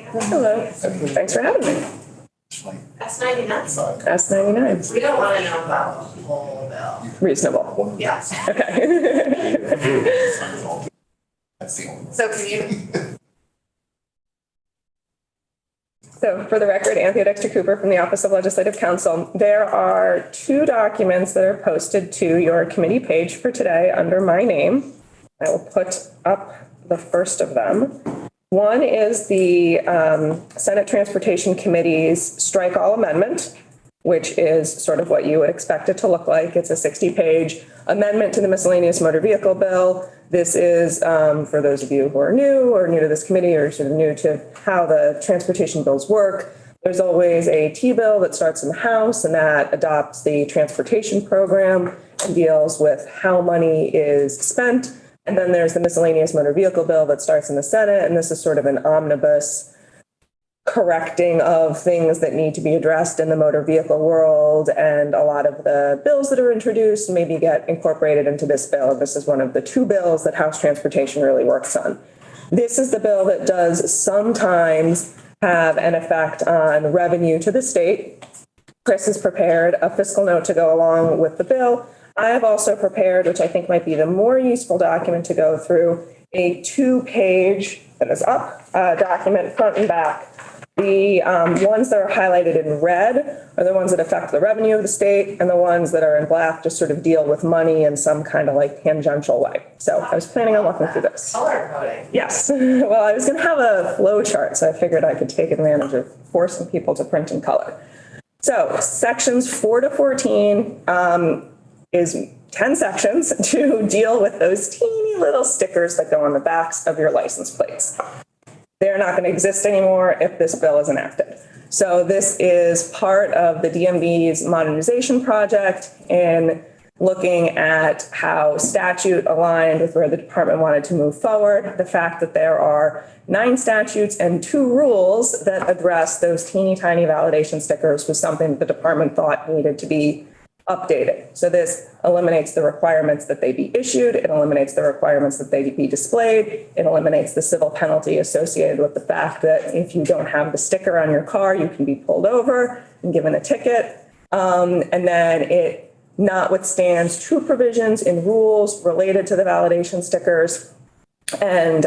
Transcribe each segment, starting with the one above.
Hello. Thanks for having me. S99. S99. We don't want to know about the whole bill. Reasonable. Yes. Okay. That's the only. So can you, So for the record, Anthea Dexter Cooper from the Office of Legislative Counsel. There are two documents that are posted to your committee page for today under my name. I will put up the first of them. One is the Senate Transportation Committee's strike all amendment, which is sort of what you would expect it to look like. It's a 60-page amendment to the miscellaneous motor vehicle bill. This is, for those of you who are new or new to this committee or sort of new to how the transportation bills work, there's always a T-bill that starts in the House and that adopts the transportation program and deals with how money is spent. And then there's the miscellaneous motor vehicle bill that starts in the Senate, and this is sort of an omnibus correcting of things that need to be addressed in the motor vehicle world, and a lot of the bills that are introduced maybe get incorporated into this bill. This is one of the two bills that House Transportation really works on. This is the bill that does sometimes have an effect on revenue to the state. Chris has prepared a fiscal note to go along with the bill. I have also prepared, which I think might be the more useful document to go through, a 2-page that is up document front and back. The ones that are highlighted in red are the ones that affect the revenue of the state, and the ones that are in black just sort of deal with money in some kind of like tangential way. So I was planning on walking through this. color coding? Yes. Well, I was going to have a flow chart, so I figured I could take advantage of forcing people to print in color. So sections 4 to 14 is 10 sections to deal with those teeny little stickers that go on the backs of your license plates. They're not going to exist anymore if this bill is enacted. So this is part of the DMV's modernization project in looking at how statute aligned with where the department wanted to move forward. The fact that there are 9 statutes and 2 rules that address those teeny tiny validation stickers was something that the department thought needed to be updated. So this eliminates the requirements that they be issued. It eliminates the requirements that they be displayed. It eliminates the civil penalty associated with the fact that if you don't have the sticker on your car, you can be pulled over and given a ticket. And then it notwithstands 2 provisions in rules related to the validation stickers and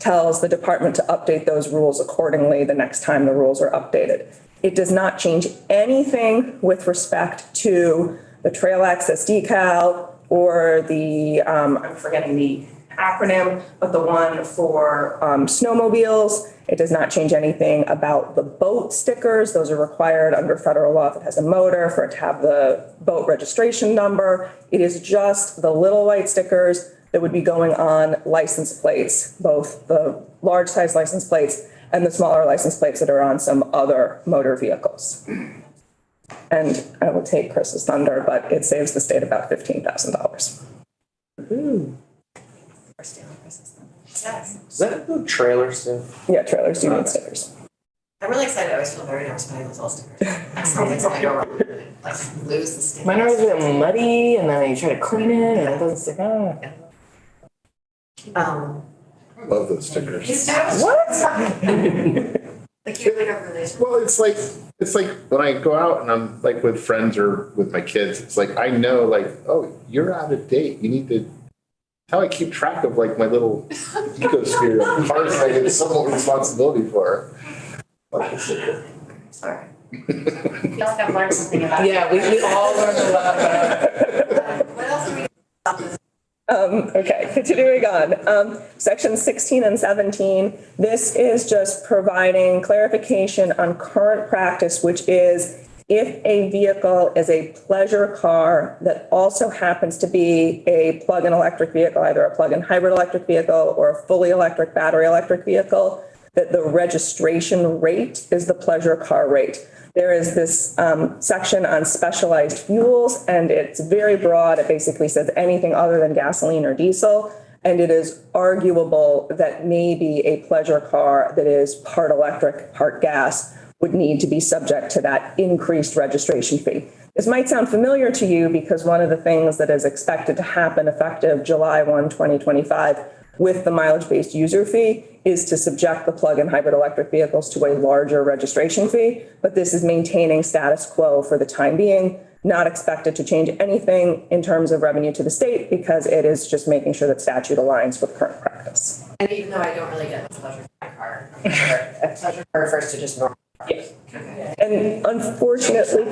tells the department to update those rules accordingly the next time the rules are updated. It does not change anything with respect to the trail access decal or the, I'm forgetting the acronym, but the one for snowmobiles. It does not change anything about the boat stickers. Those are required under federal law if it has a motor for it to have the boat registration number. It is just the little white stickers that would be going on license plates, both the large size license plates and the smaller license plates that are on some other motor vehicles. And I will take Chris's thunder, but it saves the state about $15,000. We're stealing Chris's thunder. Yes. Does that include trailers too? Yeah, trailers do need stickers. I'm really excited. I always feel very nervous when I have those little stickers. Something's gonna go wrong. Like lose the sticker. Mine always get muddy, and then you try to clean it, and it doesn't stick out. I love those stickers. You do? What? Like you're like a relation. Well, it's like when I go out and I'm like with friends or with my kids, it's like, I know like, oh, you're out of date. You need to, how I keep track of like my little ecosphere of cars I get some responsibility for. Sorry. I feel like I've learned something about you. Yeah, we all learned a lot about What else do we about this? Okay, continuing on. Section 16 and 17, this is just providing clarification on current practice, which is if a vehicle is a pleasure car that also happens to be a plug-in electric vehicle, either a plug-in hybrid electric vehicle or a fully electric battery electric vehicle, that the registration rate is the pleasure car rate. There is this section on specialized fuels, and it's very broad. It basically says anything other than gasoline or diesel. And it is arguable that maybe a pleasure car that is part electric, part gas would need to be subject to that increased registration fee. This might sound familiar to you because one of the things that is expected to happen effective July 1, 2025 with the mileage-based user fee is to subject the plug-in hybrid electric vehicles to a larger registration fee. But this is maintaining status quo for the time being, not expected to change anything in terms of revenue to the state because it is just making sure that statute aligns with current practice. And even though I don't really get the pleasure card, I'm sure a pleasure card refers to just normal. Yes. Okay. And unfortunately,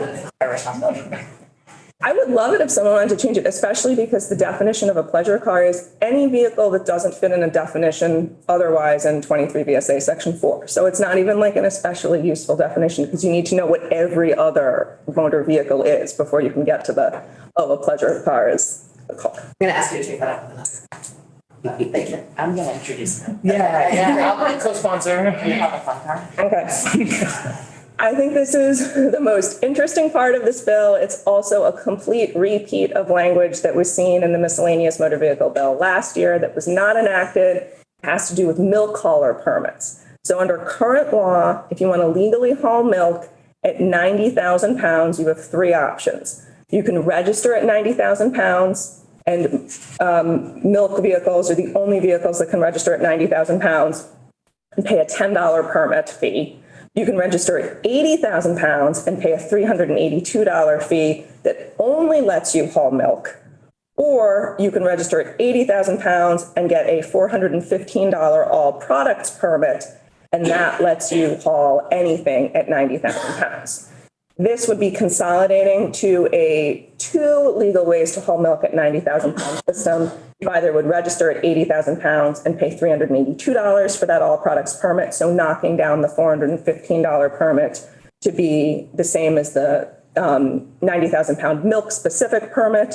I would love it if someone wanted to change it, especially because the definition of a pleasure car is any vehicle that doesn't fit in a definition otherwise in 23 VSA section 4. So it's not even like an especially useful definition because you need to know what every other motor vehicle is before you can get to the, oh, a pleasure car is a car. I'm gonna ask you to take that up with us. Thank you. I'm gonna introduce them. Yeah, I'll co-sponsor. Have a fun time. Okay. I think this is the most interesting part of this bill. It's also a complete repeat of language that was seen in the miscellaneous motor vehicle bill last year that was not enacted. It has to do with milk hauler permits. So under current law, if you want to legally haul milk at 90,000 pounds, you have three options. You can register at 90,000 pounds, and milk vehicles are the only vehicles that can register at 90,000 pounds and pay a $10 permit fee. You can register at 80,000 pounds and pay a $382 fee that only lets you haul milk. Or you can register at 80,000 pounds and get a $415 all products permit, and that lets you haul anything at 90,000 pounds. This would be consolidating to two legal ways to haul milk at 90,000 pound system. You either would register at 80,000 pounds and pay $382 for that all products permit, so knocking down the $415 permit to be the same as the 90,000 pound milk specific permit.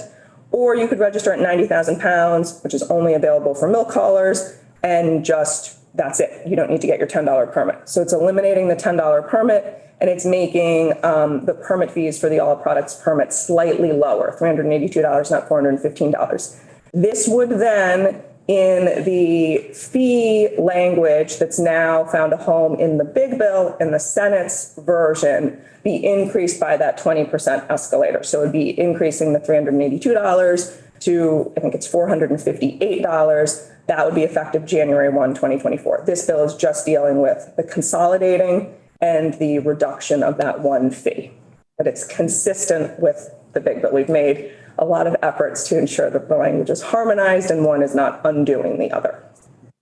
Or you could register at 90,000 pounds, which is only available for milk haulers, and just that's it. You don't need to get your $10 permit. So it's eliminating the $10 permit, and it's making the permit fees for the all products permit slightly lower, $382, not $415. This would then, in the fee language that's now found a home in the big bill in the Senate's version, be increased by that 20% escalator. So it would be increasing the $382 to, I think it's $458. That would be effective January 1, 2024. This bill is just dealing with the consolidating and the reduction of that one fee. But it's consistent with the big bill. We've made a lot of efforts to ensure that the language is harmonized and one is not undoing the other.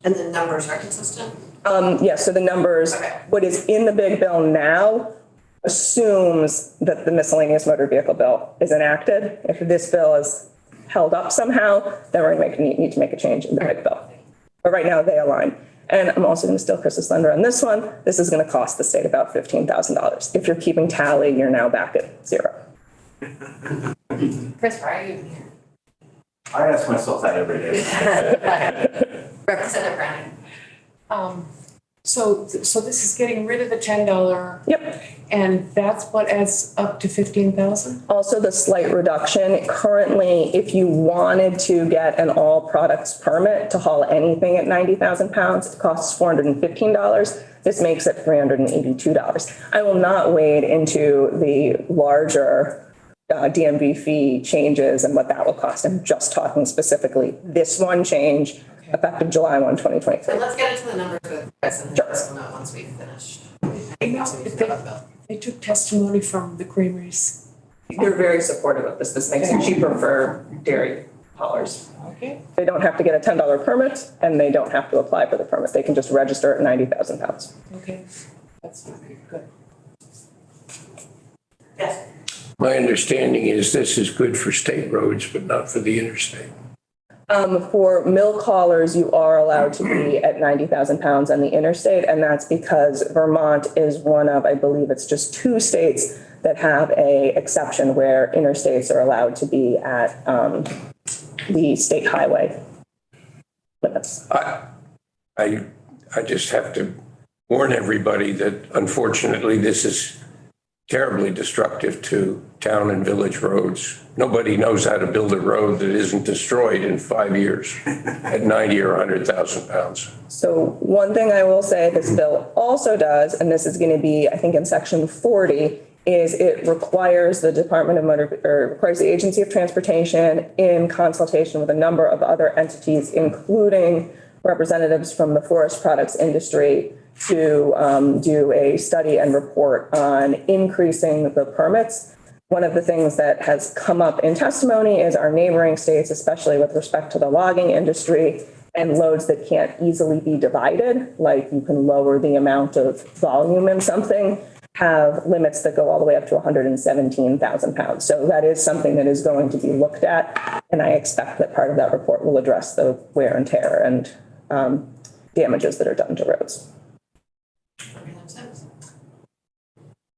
And the numbers are consistent? Yes, so the numbers, Okay. what is in the big bill now assumes that the miscellaneous motor vehicle bill is enacted. If this bill is held up somehow, then we're going to need to make a change in the big bill. But right now they align. And I'm also going to steal Chris's thunder on this one. This is going to cost the state about $15,000. If you're keeping tally, you're now back at zero. Chris, why are you even here? I ask myself that every day. Representative Browning. So this is getting rid of the $10, Yep. and that's what adds up to 15,000? Also the slight reduction. Currently, if you wanted to get an all products permit to haul anything at 90,000 pounds, it costs $415. This makes it $382. I will not wade into the larger DMV fee changes and what that will cost. I'm just talking specifically this one change effective July 1, 2023. So let's get into the numbers with Chris and Chris will know once we've finished. They took testimony from the creameries. They're very supportive of this. This makes it cheaper for dairy haulers. Okay. They don't have to get a $10 permit and they don't have to apply for the permit. They can just register at 90,000 pounds. Okay, that's good. Yes. My understanding is this is good for state roads, but not for the interstate. For milk haulers, you are allowed to be at 90,000 pounds on the interstate, and that's because Vermont is one of, I believe it's just 2 states that have a exception where interstates are allowed to be at the state highway limits. I just have to warn everybody that unfortunately this is terribly destructive to town and village roads. Nobody knows how to build a road that isn't destroyed in 5 years at 90 or 100,000 pounds. So one thing I will say this bill also does, and this is going to be, I think in section 40, is it requires the Department of Motor, or requires the Agency of Transportation in consultation with a number of other entities, including representatives from the forest products industry to do a study and report on increasing the permits. One of the things that has come up in testimony is our neighboring states, especially with respect to the logging industry and loads that can't easily be divided, like you can lower the amount of volume in something, have limits that go all the way up to 117,000 pounds. So that is something that is going to be looked at. And I expect that part of that report will address the wear and tear and damages that are done to roads.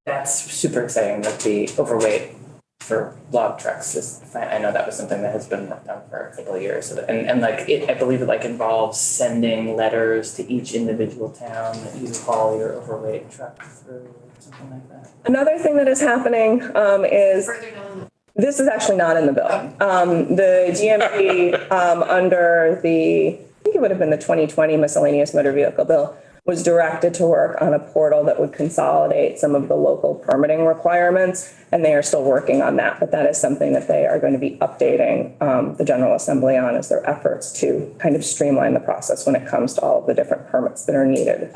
That's super exciting that the overweight for log trucks is fine. I know that was something that has been worked on for a couple of years. And like it, I believe it like involves sending letters to each individual town that you haul your overweight truck through or something like that. Another thing that is happening is Further down. this is actually not in the bill. The DMV under the, I think it would have been the 2020 miscellaneous motor vehicle bill, was directed to work on a portal that would consolidate some of the local permitting requirements, and they are still working on that. But that is something that they are going to be updating the General Assembly on as their efforts to kind of streamline the process when it comes to all of the different permits that are needed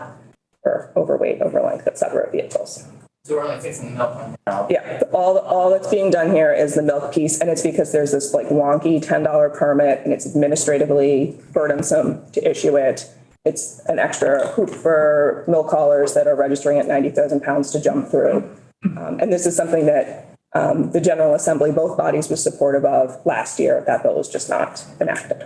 for overweight, overlength, et cetera, vehicles. So we're only fixing the milk one now. Yeah, all that's being done here is the milk piece, and it's because there's this like wonky $10 permit, and it's administratively burdensome to issue it. It's an extra hoop for milk haulers that are registering at 90,000 pounds to jump through. And this is something that the General Assembly, both bodies, was supportive of last year. That bill was just not enacted.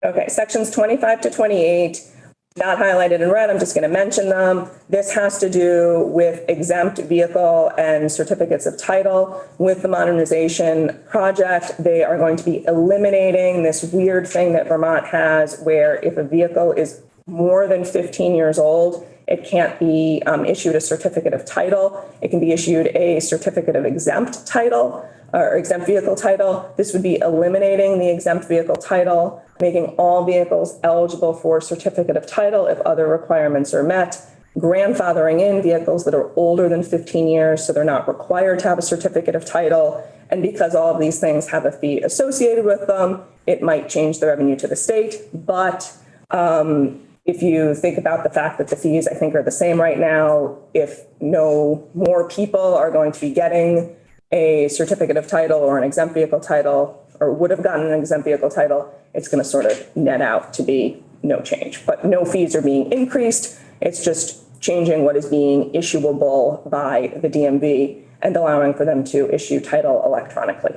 Okay, sections 25 to 28. Not highlighted in red, I'm just going to mention them. This has to do with exempt vehicle and certificates of title. With the modernization project, they are going to be eliminating this weird thing that Vermont has where if a vehicle is more than 15 years old, it can't be issued a certificate of title. It can be issued a certificate of exempt title or exempt vehicle title. This would be eliminating the exempt vehicle title, making all vehicles eligible for certificate of title if other requirements are met, grandfathering in vehicles that are older than 15 years, so they're not required to have a certificate of title. And because all of these things have a fee associated with them, it might change the revenue to the state. But if you think about the fact that the fees, I think, are the same right now, if no more people are going to be getting a certificate of title or an exempt vehicle title, or would have gotten an exempt vehicle title, it's going to sort of net out to be no change. But no fees are being increased. It's just changing what is being issuable by the DMV and allowing for them to issue title electronically.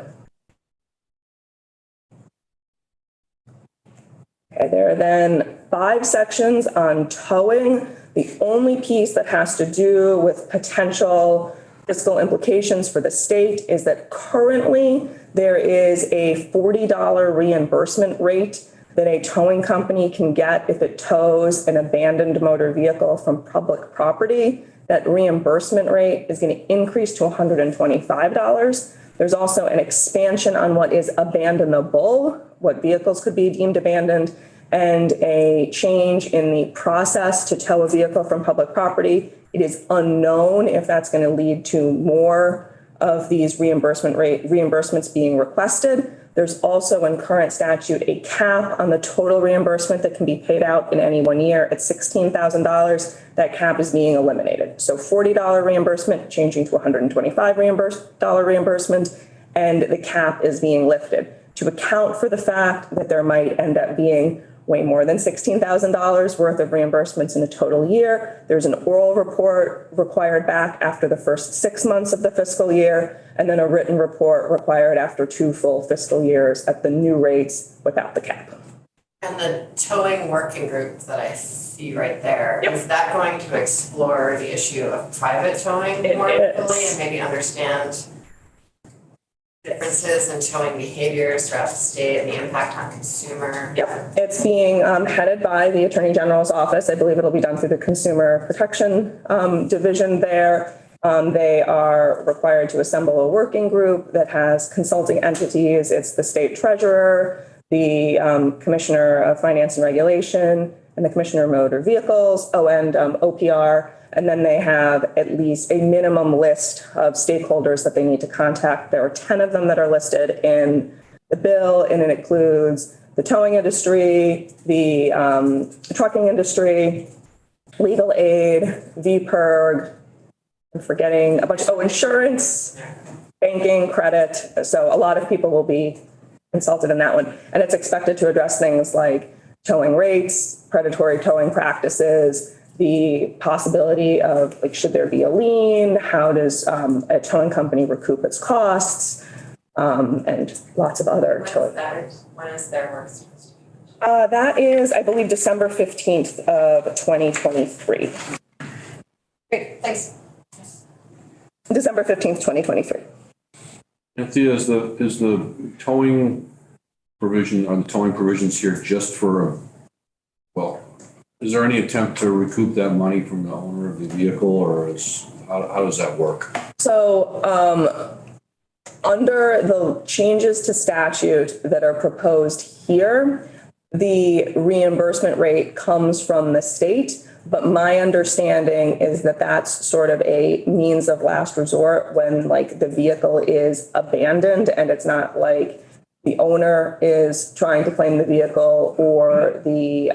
Okay, there are then 5 sections on towing. The only piece that has to do with potential fiscal implications for the state is that currently there is a $40 reimbursement rate that a towing company can get if it tows an abandoned motor vehicle from public property. That reimbursement rate is going to increase to $125. There's also an expansion on what is abandonable, what vehicles could be deemed abandoned, and a change in the process to tow a vehicle from public property. It is unknown if that's going to lead to more of these reimbursements being requested. There's also in current statute a cap on the total reimbursement that can be paid out in any one year at $16,000. That cap is being eliminated. So $40 reimbursement changing to $125 reimbursement, and the cap is being lifted to account for the fact that there might end up being way more than $16,000 worth of reimbursements in a total year. There's an oral report required back after the first 6 months of the fiscal year, and then a written report required after 2 full fiscal years at the new rates without the cap. And the towing working group that I see right there, Yep. is that going to explore the issue of private towing It more is. fully and maybe understand differences in towing behaviors throughout the state and the impact on consumer? Yep, it's being headed by the Attorney General's office. I believe it'll be done through the Consumer Protection Division there. They are required to assemble a working group that has consulting entities. It's the state treasurer, the Commissioner of Finance and Regulation, and the Commissioner of Motor Vehicles, and OPR. And then they have at least a minimum list of stakeholders that they need to contact. There are 10 of them that are listed in the bill, and it includes the towing industry, the trucking industry, legal aid, VPIRG, I'm forgetting a bunch, insurance, banking, credit. So a lot of people will be consulted in that one. And it's expected to address things like towing rates, predatory towing practices, the possibility of, like, should there be a lien? How does a towing company recoup its costs? And lots of other towing. When is their work supposed to be? That is, I believe, December 15th of 2023. Great, thanks. December 15th, 2023. Anthea, is the towing provision, are the towing provisions here just for, is there any attempt to recoup that money from the owner of the vehicle, or how does that work? So under the changes to statute that are proposed here, the reimbursement rate comes from the state. But my understanding is that that's sort of a means of last resort when, like, the vehicle is abandoned and it's not like the owner is trying to claim the vehicle or the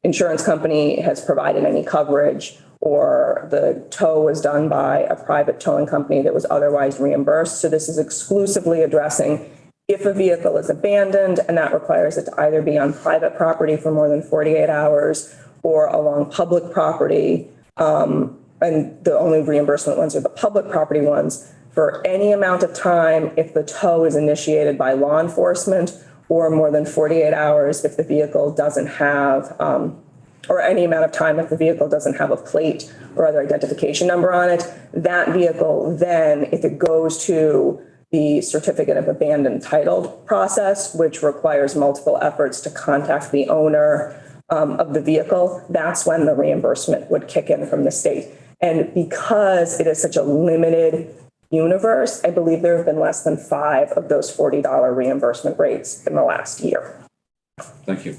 insurance company has provided any coverage or the tow was done by a private towing company that was otherwise reimbursed. So this is exclusively addressing if a vehicle is abandoned, and that requires it to either be on private property for more than 48 hours or along public property. And the only reimbursement ones are the public property ones for any amount of time if the tow is initiated by law enforcement, or more than 48 hours if the vehicle doesn't have, or any amount of time if the vehicle doesn't have a plate or other identification number on it. That vehicle then, if it goes to the certificate of abandoned title process, which requires multiple efforts to contact the owner of the vehicle, that's when the reimbursement would kick in from the state. And because it is such a limited universe, I believe there have been less than 5 of those $40 reimbursement rates in the last year. Thank you.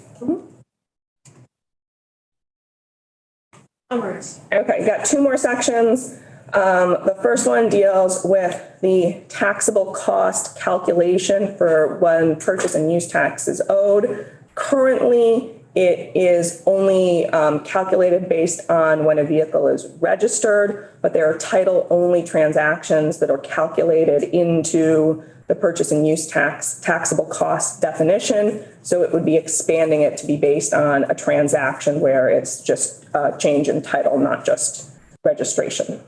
Okay, got 2 more sections. The first one deals with the taxable cost calculation for when purchase and use tax is owed. Currently, it is only calculated based on when a vehicle is registered, but there are title-only transactions that are calculated into the purchase and use tax taxable cost definition. So it would be expanding it to be based on a transaction where it's just a change in title, not just registration.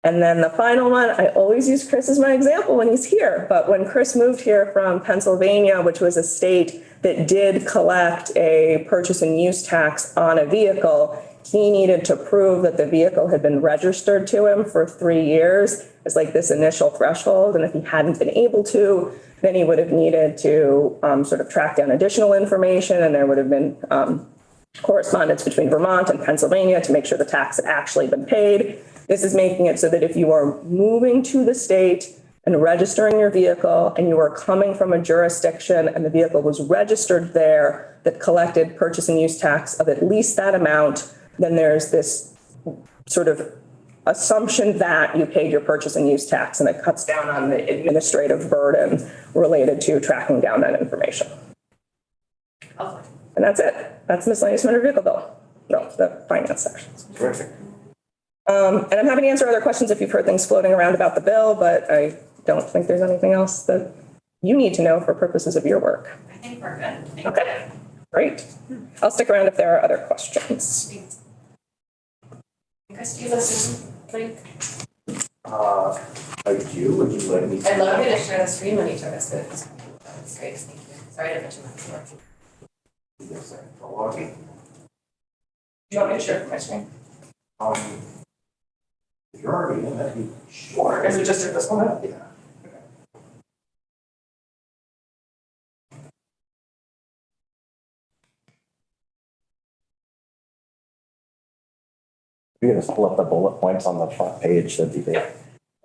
And then the final one, I always use Chris as my example when he's here, but when Chris moved here from Pennsylvania, which was a state that did collect a purchase and use tax on a vehicle, he needed to prove that the vehicle had been registered to him for 3 years as like this initial threshold. And if he hadn't been able to, then he would have needed to sort of track down additional information, and there would have been correspondence between Vermont and Pennsylvania to make sure the tax had actually been paid. This is making it so that if you are moving to the state and registering your vehicle and you are coming from a jurisdiction and the vehicle was registered there that collected purchase and use tax of at least that amount, then there's this sort of assumption that you paid your purchase and use tax, and it cuts down on the administrative burden related to tracking down that information. And that's it. That's miscellaneous motor vehicle bill. No, the finance section. Terrific. And I'm happy to answer other questions if you've heard things floating around about the bill, but I don't think there's anything else that you need to know for purposes of your work. I think we're good. Thank Okay, great. I'll stick around if there are other questions. you. Chris, do you listen? Like, I do, would you like me to? I'd love you to share the screen when you took us through this. That's great, thank you. Sorry to put you on the floor. Yes, sir. Okay. Do you want me to share my screen? If you're already in, that'd be. Or is it just at this one? Yeah. You can just pull up the bullet points on the front page, that'd be great.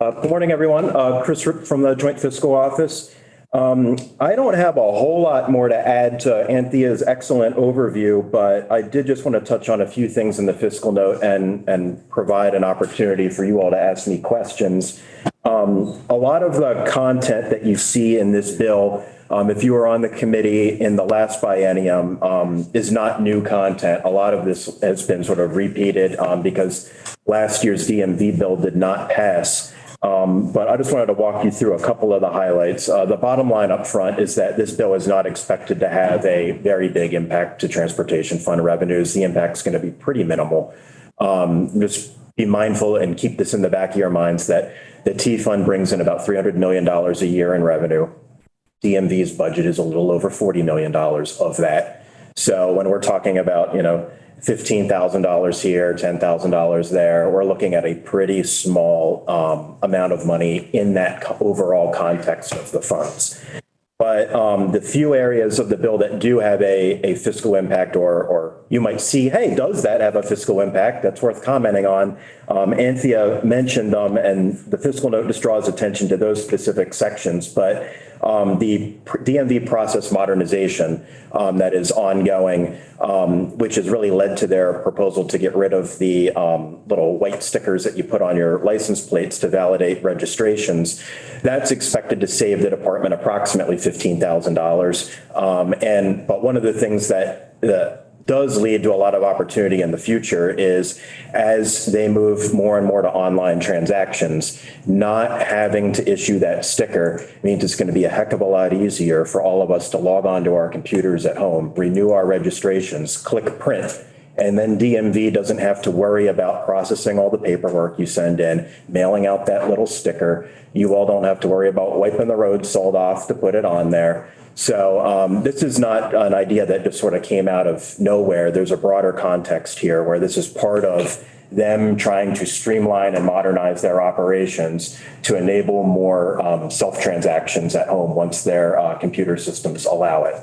Good morning, everyone. Chris Ripp from the Joint Fiscal Office. I don't have a whole lot more to add to Anthea's excellent overview, but I did just want to touch on a few things in the fiscal note and provide an opportunity for you all to ask me questions. A lot of the content that you see in this bill, if you were on the committee in the last biennium, is not new content. A lot of this has been sort of repeated because last year's DMV bill did not pass. But I just wanted to walk you through a couple of the highlights. The bottom line up front is that this bill is not expected to have a very big impact to transportation fund revenues. The impact's going to be pretty minimal. Just be mindful and keep this in the back of your minds that the T fund brings in about $300 million a year in revenue. DMV's budget is a little over $40 million of that. So when we're talking about, $15,000 here, $10,000 there, we're looking at a pretty small amount of money in that overall context of the funds. But the few areas of the bill that do have a fiscal impact, or you might see, hey, does that have a fiscal impact? That's worth commenting on. Anthea mentioned them, and the fiscal note just draws attention to those specific sections. But the DMV process modernization that is ongoing, which has really led to their proposal to get rid of the little white stickers that you put on your license plates to validate registrations. That's expected to save the department approximately $15,000. But one of the things that does lead to a lot of opportunity in the future is as they move more and more to online transactions, not having to issue that sticker means it's going to be a heck of a lot easier for all of us to log on to our computers at home, renew our registrations, click print, and then DMV doesn't have to worry about processing all the paperwork you send in, mailing out that little sticker. You all don't have to worry about wiping the road salt off to put it on there. So this is not an idea that just sort of came out of nowhere. There's a broader context here where this is part of them trying to streamline and modernize their operations to enable more self-transactions at home once their computer systems allow it.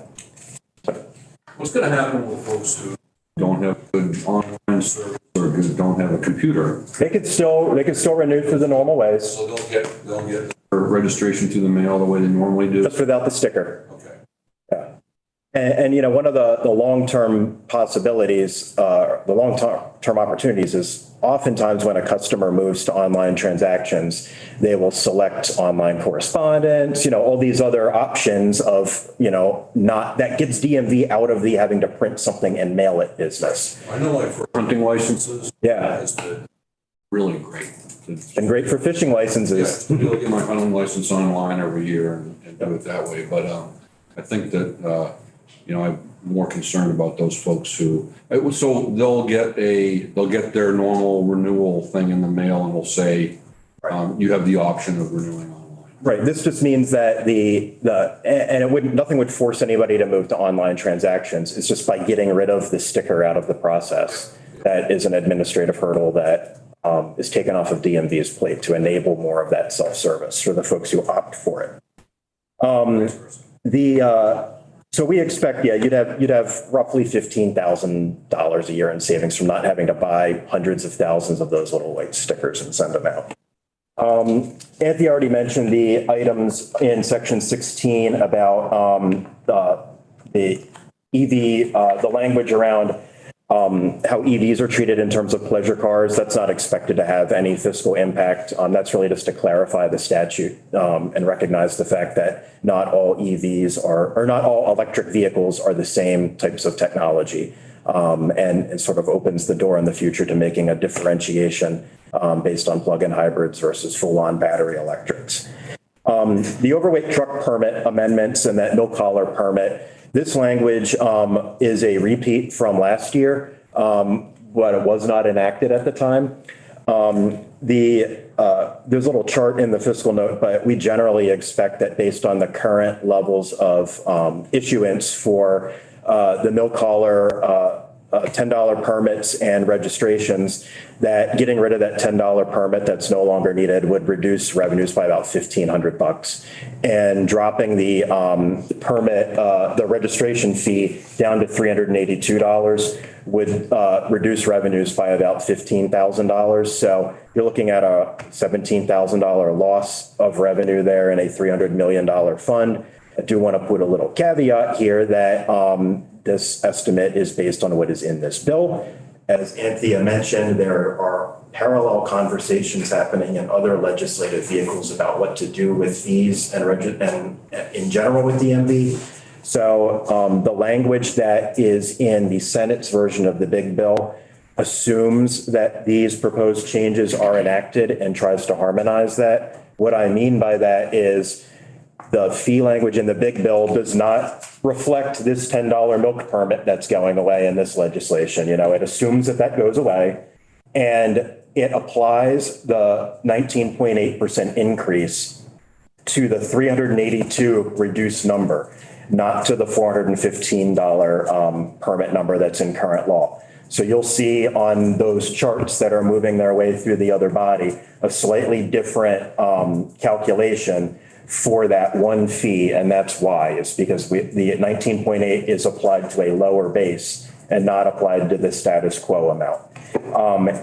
What's going to happen with folks who don't have good online service or who don't have a computer? They could still renew through the normal ways. So they'll get their registration through the mail the way they normally do? Just without the sticker. Okay. Yeah. And one of the long-term possibilities, the long-term opportunities is oftentimes when a customer moves to online transactions, they will select online correspondence, all these other options of, not, that gets DMV out of the having to print something and mail it business. I know, like for hunting licenses. Yeah. It's been really great. It's been great for fishing licenses. Yeah, I'll get my hunting license online every year and do it that way. But I think that, I'm more concerned about those folks who, so they'll get their normal renewal thing in the mail and will say, you have the option of renewing online. Right. This just means that nothing would force anybody to move to online transactions. It's just by getting rid of the sticker out of the process. That is an administrative hurdle that is taken off of DMV's plate to enable more of that self-service for the folks who opt for it. So we expect, you'd have roughly $15,000 a year in savings from not having to buy hundreds of thousands of those little white stickers and send them out. Anthony already mentioned the items in section 16 about the EV, the language around how EVs are treated in terms of pleasure cars. That's not expected to have any fiscal impact. That's really just to clarify the statute and recognize the fact that not all EVs or not all electric vehicles are the same types of technology. And it sort of opens the door in the future to making a differentiation based on plug-in hybrids versus full-on battery electrics. The overweight truck permit amendments and that milk collar permit, this language is a repeat from last year, but it was not enacted at the time. There's a little chart in the fiscal note, but we generally expect that based on the current levels of issuance for the milk collar $10 permits and registrations, that getting rid of that $10 permit that's no longer needed would reduce revenues by about $1,500, and dropping the permit, the registration fee down to $382 would reduce revenues by about $15,000. So you're looking at a $17,000 loss of revenue there in a $300 million fund. I do want to put a little caveat here that this estimate is based on what is in this bill. As Anthea mentioned, there are parallel conversations happening in other legislative vehicles about what to do with fees and in general with DMV. So the language that is in the Senate's version of the big bill assumes that these proposed changes are enacted and tries to harmonize that. What I mean by that is the fee language in the big bill does not reflect this $10 milk permit that's going away in this legislation. You know, it assumes that that goes away and it applies the 19.8% increase to the 382 reduced number, not to the $415 permit number that's in current law. So you'll see on those charts that are moving their way through the other body, a slightly different calculation for that one fee. And that's why. It's because the 19.8 is applied to a lower base and not applied to the status quo amount.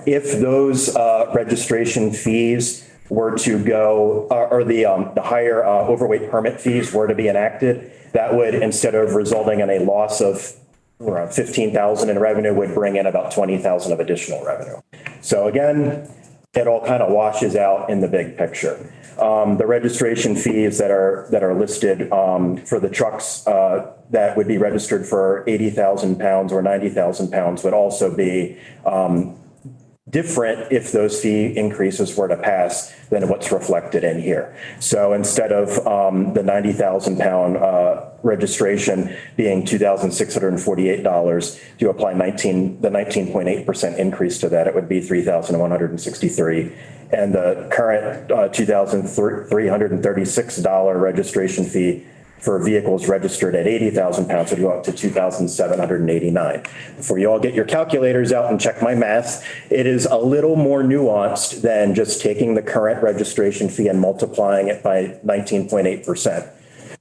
If those registration fees were to go, or the higher overweight permit fees were to be enacted, that would, instead of resulting in a loss of around 15,000 in revenue, would bring in about 20,000 of additional revenue. So again, it all kind of washes out in the big picture. The registration fees that are listed for the trucks that would be registered for 80,000 pounds or 90,000 pounds would also be different if those fee increases were to pass than what's reflected in here. So instead of the 90,000 pound registration being $2,648, to apply the 19.8% increase to that, it would be $3,163. And the current $2,336 registration fee for vehicles registered at 80,000 pounds would go up to $2,789. Before you all get your calculators out and check my math, it is a little more nuanced than just taking the current registration fee and multiplying it by 19.8%,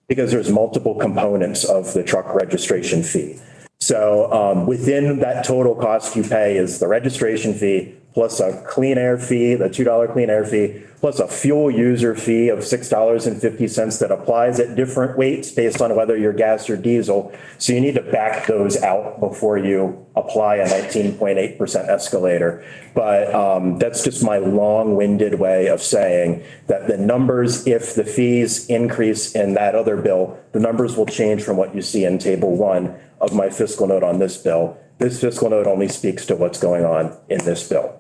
because there's multiple components of the truck registration fee. So within that total cost you pay is the registration fee plus a clean air fee, the $2 clean air fee, plus a fuel user fee of $6.50 that applies at different weights based on whether you're gas or diesel. So you need to back those out before you apply a 19.8% escalator. But that's just my long-winded way of saying that the numbers, if the fees increase in that other bill, the numbers will change from what you see in table 1 of my fiscal note on this bill. This fiscal note only speaks to what's going on in this bill.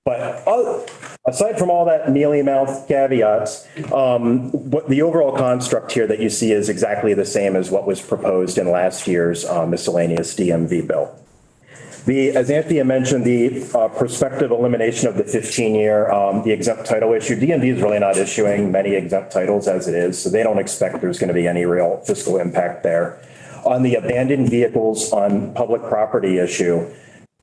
But aside from all that mealy-mouthed caveats, what the overall construct here that you see is exactly the same as what was proposed in last year's miscellaneous DMV bill. As Anthea mentioned, the prospective elimination of the 15-year, the exempt title issue, DMV is really not issuing many exempt titles as it is, so they don't expect there's going to be any real fiscal impact there. On the abandoned vehicles on public property issue,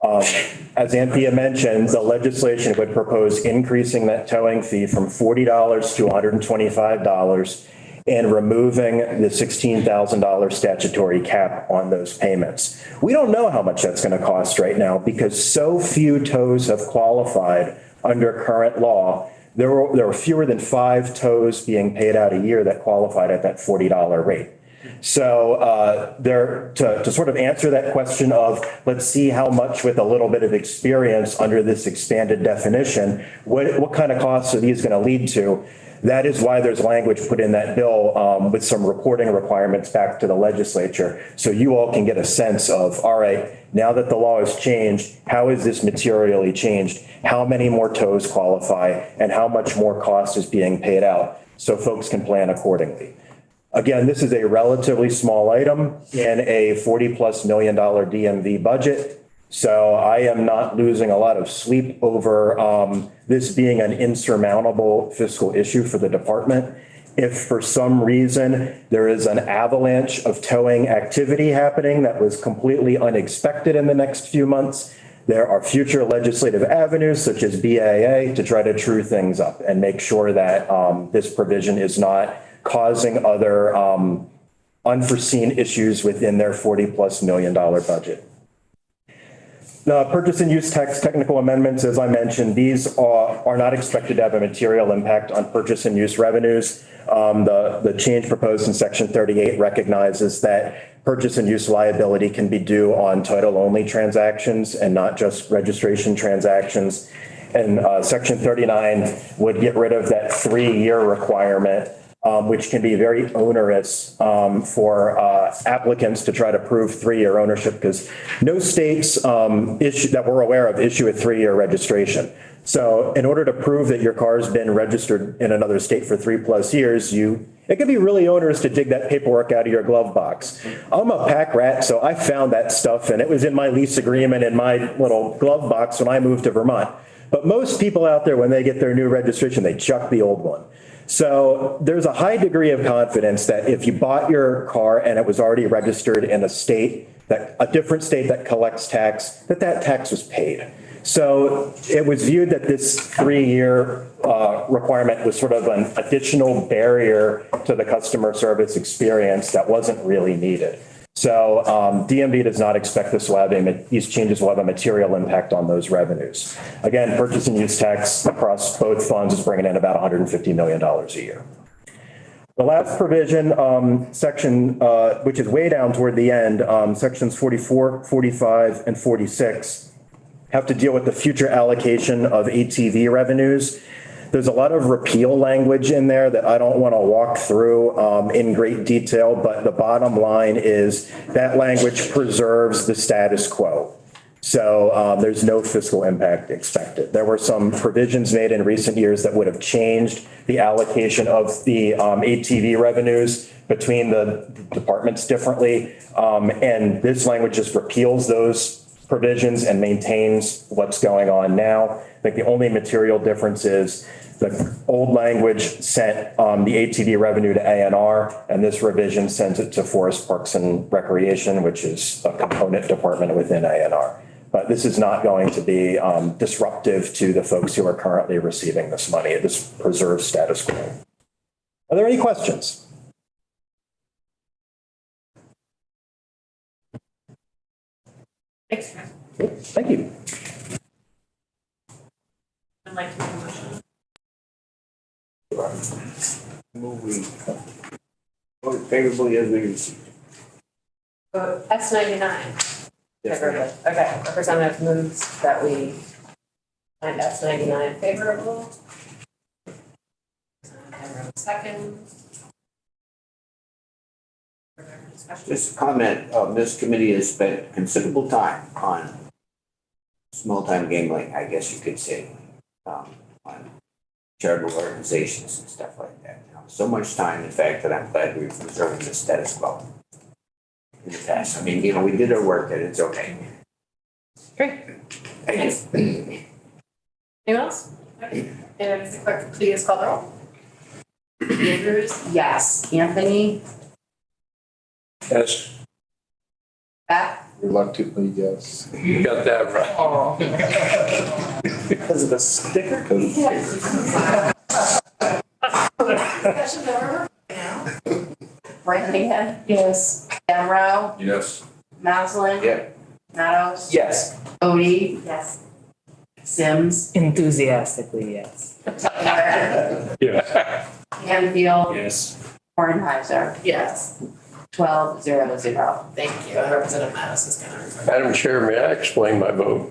as Anthea mentioned, the legislation would propose increasing that towing fee from $40 to $125 and removing the $16,000 statutory cap on those payments. We don't know how much that's going to cost right now because so few tows have qualified under current law. There were fewer than 5 tows being paid out a year that qualified at that $40 rate. So to sort of answer that question of let's see how much with a little bit of experience under this expanded definition, what kind of costs are these going to lead to? That is why there's language put in that bill with some reporting requirements back to the legislature. So you all can get a sense of, all right, now that the law has changed, how is this materially changed? How many more tows qualify and how much more cost is being paid out so folks can plan accordingly. Again, this is a relatively small item in a $40+ million DMV budget. So I am not losing a lot of sleep over this being an insurmountable fiscal issue for the department. If for some reason there is an avalanche of towing activity happening that was completely unexpected in the next few months, there are future legislative avenues such as BAA to try to true things up and make sure that this provision is not causing other unforeseen issues within their $40+ million budget. The purchase and use tax technical amendments, as I mentioned, these are not expected to have a material impact on purchase and use revenues. The change proposed in Section 38 recognizes that purchase and use liability can be due on title-only transactions and not just registration transactions. And Section 39 would get rid of that 3-year requirement, which can be very onerous for applicants to try to prove 3-year ownership, because no states that we're aware of issue a 3-year registration. So in order to prove that your car's been registered in another state for 3+ years, it can be really onerous to dig that paperwork out of your glove box. I'm a pack rat, so I found that stuff, and it was in my lease agreement in my little glove box when I moved to Vermont. But most people out there, when they get their new registration, they chuck the old one. So there's a high degree of confidence that if you bought your car and it was already registered in a different state that collects tax, that tax was paid. So it was viewed that this 3-year requirement was sort of an additional barrier to the customer service experience that wasn't really needed. So DMV does not expect these changes will have a material impact on those revenues. Again, purchase and use tax across both funds is bringing in about $150 million a year. The last provision, section, which is way down toward the end, sections 44, 45, and 46, have to deal with the future allocation of ATV revenues. There's a lot of repeal language in there that I don't want to walk through in great detail, but the bottom line is that language preserves the status quo. So there's no fiscal impact expected. There were some provisions made in recent years that would have changed the allocation of the ATV revenues between the departments differently. And this language just repeals those provisions and maintains what's going on now. I think the only material difference is the old language sent the ATV revenue to A&R, and this revision sends it to Forest Parks and Recreation, which is a component department within A&R. But this is not going to be disruptive to the folks who are currently receiving this money. This preserves status quo. Are there any questions? Thanks. Thank you. I'd like to make a motion. Move we vote favorably as we received. S99. Favorably. Okay, Representative moves that we find S99 favorable. Second. Just a comment, this committee has spent considerable time on small-time gambling, I guess you could say, on charitable organizations and stuff like that. So much time, in fact, that I'm glad we're preserving the status quo in the past. I mean, we did our work and it's okay. Great. Thank you. Anyone else? Okay. And if the clerk please call the roll. Andrews? Yes. Anthony? Yes, Beth? Reluctantly, yes. you got that right. Oh. Because of the sticker? Discussion over now. Branningham? Yes. Demrow? Yes. Maslin? Yeah. Matos? Yes. Odie? Yes. Sims? Enthusiastically, yes. Tucker? Yeah. Canfield? Yes. Kornheiser? Yes. 12-0-0. Thank you. And Representative Mattis is going to. Madam Chair, may I explain my vote?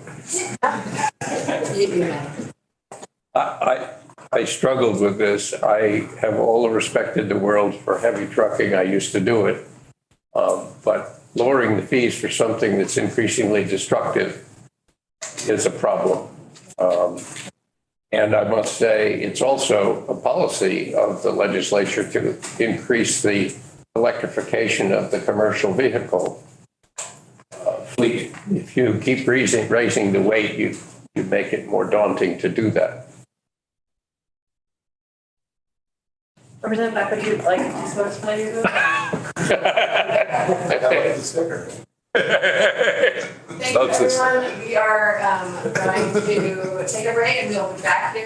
I struggled with this. I have all the respect in the world for heavy trucking. I used to do it. But lowering the fees for something that's increasingly destructive is a problem. And I must say, it's also a policy of the legislature to increase the electrification of the commercial vehicle fleet. If you keep raising the weight, you make it more daunting to do that. Representative Beck, would you like to explain your vote? Thank you, everyone. We are going to take a break and we'll be back here.